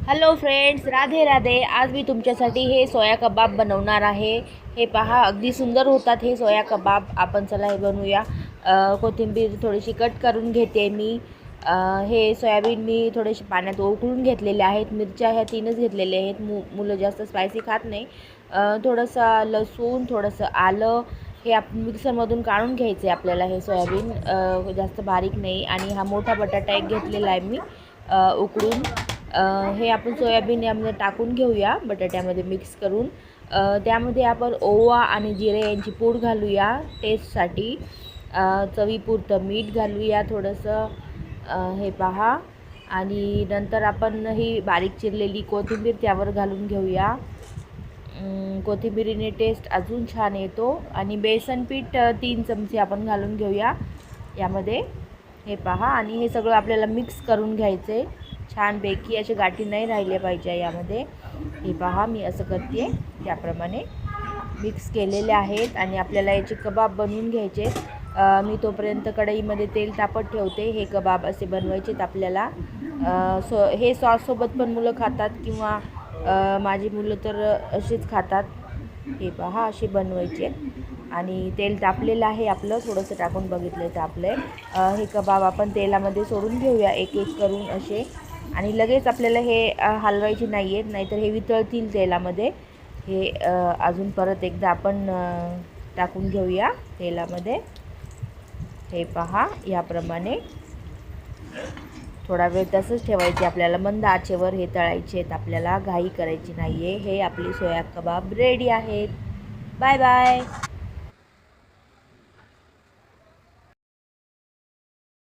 Hello friends, Radhe Radhe. आज मी तुमच्यासाठी हे सोया कबाब बनवणार आहे. हे पहा, अगदी सुंदर होतात हे सोया कबाब. आपण चला हे बनवूया. कोथिंबीर थोडीशी कट करून घेते मी. हे सोयाबीन मी थोडेसे पाण्यात उकळून घेतलेले आहेत. मिरच्या ह्या 3च घेतलेल्या आहेत. मुलं जास्त स्पायसी खात नाही. थोडंसं लसूण, थोडंसं आलं हे आपण मिक्सरमधून काढून घ्यायचे आपल्याला. हे सोयाबीन जास्त बारीक नाही. आणि हा मोठा बटाटा एक घेतलेला आहे मी उकडून. हे आपण सोयाबीन यामध्ये टाकून घेऊया, बटाट्यामध्ये मिक्स करून. त्यामध्ये आपण ओवा आणि जिरे यांची पूड घालूया टेस्टसाठी. चवीपुरतं मीठ घालूया थोडंसं. हे पहा. आणि नंतर आपण ही बारीक चिरलेली कोथिंबीर त्यावर घालून घेऊया. कोथिंबीरीने टेस्ट अजून छान येतो. आणि बेसन पीठ 3 चमचे आपण घालून घेऊया यामध्ये. हे पहा. आणि हे सगळं आपल्याला मिक्स करून घ्यायचे छानपैकी. असे गाठी नाही राहिले पाहिजे यामध्ये. हे पहा, मी असं करते त्याप्रमाणे मिक्स केलेले आहेत. आणि आपल्याला याचे कबाब बनवून घ्यायचे. मी तोपर्यंत कढईमध्ये तेल तापत ठेवते. हे कबाब असे बनवायचेत आपल्याला. हे सॉससोबत पण मुलं खातात, किंवा माझी मुलं तर असेच खातात. हे पहा, असे बनवायचे. आणि तेल तापलेलं आहे आपलं, थोडंसं टाकून बघितलं तापलं आहे. हे कबाब आपण तेलामध्ये सोडून घेऊया एक एक करून असे. आणि लगेच आपल्याला हे हलवायचे नाही आहेत, नाहीतर हे वितळतील तेलामध्ये. हे अजून परत एकदा आपण टाकून घेऊया तेलामध्ये. हे पहा, याप्रमाणे थोडा वेळ तसंच ठेवायचे आपल्याला. मंद आचेवर हे तळायचे आहेत आपल्याला, घाई करायची नाही आहे. हे आपले सोया कबाब रेडी आहेत. Bye bye.